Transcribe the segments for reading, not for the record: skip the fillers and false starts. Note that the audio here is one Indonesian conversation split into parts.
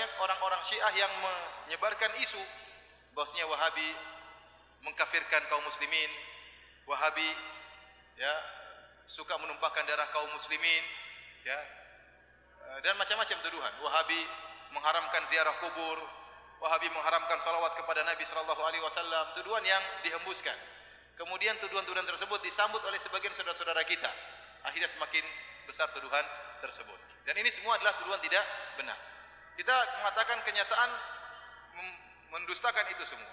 banyak orang-orang Syiah yang menyebarkan isu bahwasanya Wahabi mengkafirkan kaum muslimin, Wahabi ya suka menumpahkan darah kaum muslimin, ya, dan macam-macam tuduhan. Wahabi mengharamkan ziarah kubur, Wahabi mengharamkan salawat kepada Nabi sallallahu alaihi wasallam, tuduhan yang dihembuskan. Kemudian tuduhan-tuduhan tersebut disambut oleh sebagian saudara-saudara kita. Akhirnya semakin besar tuduhan tersebut. Dan ini semua adalah tuduhan tidak benar. Kita mengatakan kenyataan mendustakan itu semua.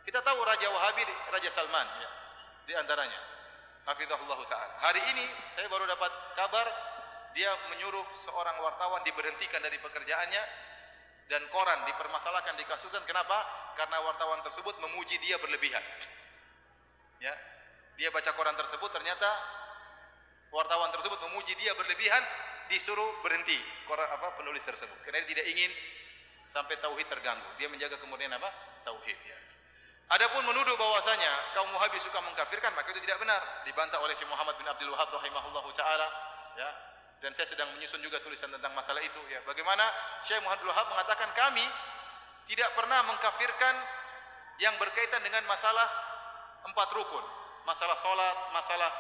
Kita tahu Raja Wahabi, Raja Salman, ya, di antaranya. Hafizahullah ta'ala. Hari ini saya baru dapat kabar dia menyuruh seorang wartawan diberhentikan dari pekerjaannya dan koran dipermasalahkan, dikasuskan. Kenapa? Karena wartawan tersebut memuji dia berlebihan. Ya, dia baca koran tersebut, ternyata wartawan tersebut memuji dia berlebihan, disuruh berhenti penulis tersebut karena dia tidak ingin sampai tauhid terganggu. Dia menjaga kemurnian tauhid, ya. Adapun menuduh bahwasanya kaum Wahabi suka mengkafirkan, maka itu tidak benar. Dibantah oleh Syekh Muhammad bin Abdul Wahab rahimahullahu taala, ya. Dan saya sedang menyusun juga tulisan tentang masalah itu, ya. Bagaimana Syekh Muhammad bin Abdul Wahab mengatakan kami tidak pernah mengkafirkan yang berkaitan dengan masalah 4 rukun, masalah salat, masalah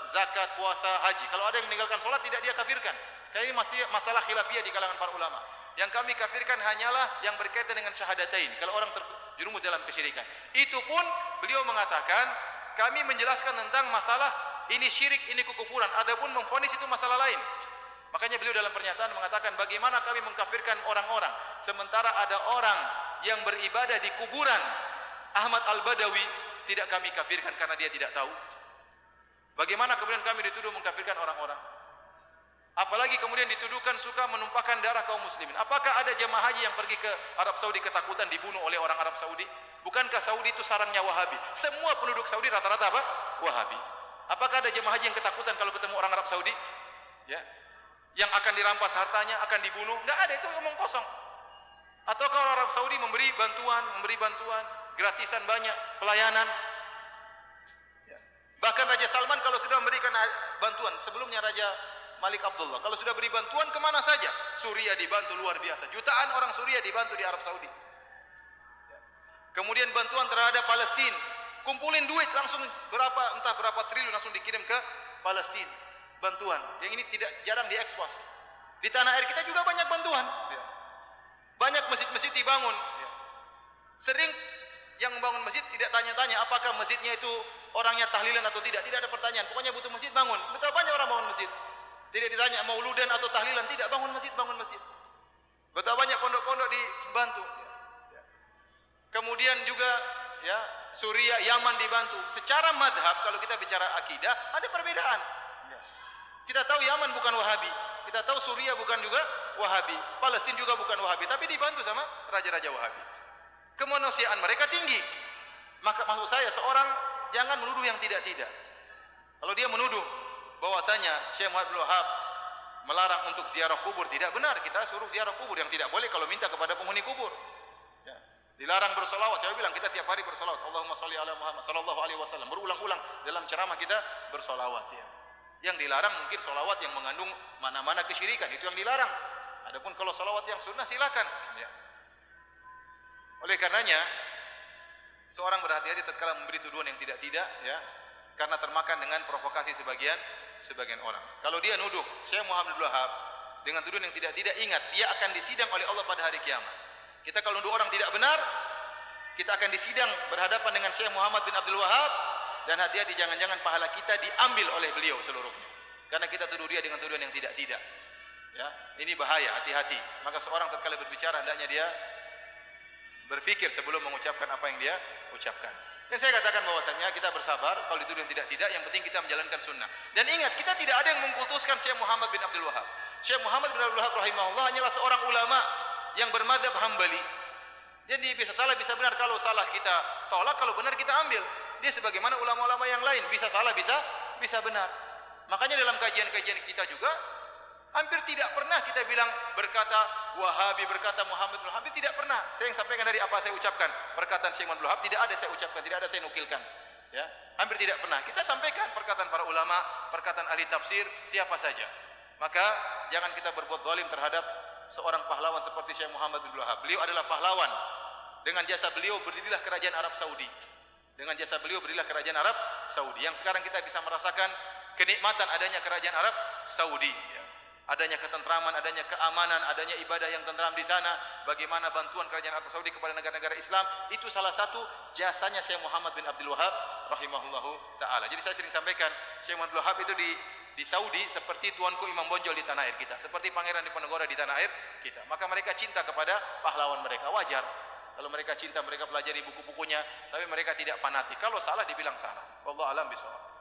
zakat, puasa, haji. Kalau ada yang meninggalkan salat tidak dia kafirkan. Karena ini masih masalah khilafiyah di kalangan para ulama. Yang kami kafirkan hanyalah yang berkaitan dengan syahadatain. Kalau orang terjerumus dalam kesyirikan. Itu pun beliau mengatakan kami menjelaskan tentang masalah ini syirik, ini kekufuran. Adapun memvonis itu masalah lain. Makanya beliau dalam pernyataan mengatakan bagaimana kami mengkafirkan orang-orang sementara ada orang yang beribadah di kuburan Ahmad Al-Badawi tidak kami kafirkan karena dia tidak tahu. Bagaimana kemudian kami dituduh mengkafirkan orang-orang? Apalagi kemudian dituduhkan suka menumpahkan darah kaum muslimin. Apakah ada jemaah haji yang pergi ke Arab Saudi ketakutan dibunuh oleh orang Arab Saudi? Bukankah Saudi itu sarangnya Wahabi? Semua penduduk Saudi rata-rata apa? Wahabi. Apakah ada jemaah haji yang ketakutan kalau ketemu orang Arab Saudi? Ya. Yang akan dirampas hartanya, akan dibunuh? Enggak ada, itu omong kosong. Atau kalau Arab Saudi memberi bantuan, gratisan banyak, pelayanan. Ya. Bahkan Raja Salman kalau sudah memberikan bantuan, sebelumnya Raja Malik Abdullah, kalau sudah beri bantuan kemana saja? Suriah dibantu luar biasa. Jutaan orang Suriah dibantu di Arab Saudi. Ya. Kemudian bantuan terhadap Palestina, kumpulin duit langsung entah berapa triliun langsung dikirim ke Palestina. Bantuan yang ini jarang diekspos. Di tanah air kita juga banyak bantuan. Ya. Banyak masjid-masjid dibangun. Ya. Sering yang membangun masjid tidak tanya-tanya apakah masjidnya itu orangnya tahlilan atau tidak. Tidak ada pertanyaan. Pokoknya butuh masjid bangun. Betapa banyak orang bangun masjid. Tidak ditanya mauludan atau tahlilan, tidak, bangun masjid. Betapa banyak pondok-pondok dibantu. Ya. Kemudian juga ya Suriah, Yaman dibantu. Secara madhab kalau kita bicara akidah ada perbedaan. Ya. Kita tahu Yaman bukan Wahabi, kita tahu Suriah bukan juga Wahabi, Palestina juga bukan Wahabi, tapi dibantu sama raja-raja Wahabi. Kemanusiaan mereka tinggi. Maka maksud saya seorang jangan menuduh yang tidak-tidak. Kalau dia menuduh bahwasanya Syekh Muhammad bin Wahab melarang untuk ziarah kubur, tidak benar. Kita suruh ziarah kubur, yang tidak boleh kalau minta kepada penghuni kubur. Ya. Dilarang bersolawat. Saya bilang kita tiap hari bersolawat. Allahumma sholli ala Muhammad sallallahu alaihi wasallam. Berulang-ulang dalam ceramah kita bersolawat. Ya. Yang dilarang mungkin solawat yang mengandung mana-mana kesyirikan, itu yang dilarang. Adapun kalau solawat yang sunnah silakan. Ya. Oleh karenanya seorang berhati-hati tatkala memberi tuduhan yang tidak-tidak, ya, karena termakan dengan provokasi sebagian orang. Kalau dia nuduh Syekh Muhammad bin Wahab dengan tuduhan yang tidak-tidak, ingat dia akan disidang oleh Allah pada hari kiamat. Kita kalau nuduh orang tidak benar, kita akan disidang berhadapan dengan Syekh Muhammad bin Abdul Wahab, dan hati-hati jangan-jangan pahala kita diambil oleh beliau seluruhnya. Karena kita tuduh dia dengan tuduhan yang tidak-tidak. Ya, ini bahaya, hati-hati. Maka seorang tatkala berbicara hendaknya dia berpikir sebelum mengucapkan apa yang dia ucapkan. Dan saya katakan bahwasanya kita bersabar kalau dituduh yang tidak-tidak, yang penting kita menjalankan sunnah. Dan ingat, kita tidak ada yang mengkultuskan Syekh Muhammad bin Abdul Wahab. Syekh Muhammad bin Abdul Wahab rahimahullah hanyalah seorang ulama yang bermadzhab Hambali. Jadi bisa salah bisa benar, kalau salah kita tolak, kalau benar kita ambil. Dia sebagaimana ulama-ulama yang lain, bisa salah bisa benar. Makanya dalam kajian-kajian kita juga hampir tidak pernah kita bilang berkata Wahabi, berkata Muhammad bin Wahab, tidak pernah. Saya yang sampaikan dari apa saya ucapkan, perkataan Syekh Muhammad bin Wahab tidak ada saya ucapkan, tidak ada saya nukilkan. Ya, hampir tidak pernah. Kita sampaikan perkataan para ulama, perkataan ahli tafsir, siapa saja. Maka jangan kita berbuat zalim terhadap seorang pahlawan seperti Syekh Muhammad bin Abdul Wahab. Beliau adalah pahlawan. Dengan jasa beliau berdirilah kerajaan Arab Saudi. Dengan jasa beliau berdirilah kerajaan Arab Saudi. Yang sekarang kita bisa merasakan kenikmatan adanya kerajaan Arab Saudi. Ya. Adanya ketentraman, adanya keamanan, adanya ibadah yang tentram di sana. Bagaimana bantuan kerajaan Arab Saudi kepada negara-negara Islam, itu salah satu jasanya Syekh Muhammad bin Abdul Wahab rahimahullahu taala. Jadi saya sering sampaikan, Syekh Muhammad bin Abdul Wahab itu di Saudi seperti tuanku Imam Bonjol di tanah air kita, seperti Pangeran Diponegoro di tanah air kita. Maka mereka cinta kepada pahlawan mereka, wajar. Kalau mereka cinta, mereka pelajari buku-bukunya, tapi mereka tidak fanatik. Kalau salah dibilang salah. Wallahu a'lam bishawab.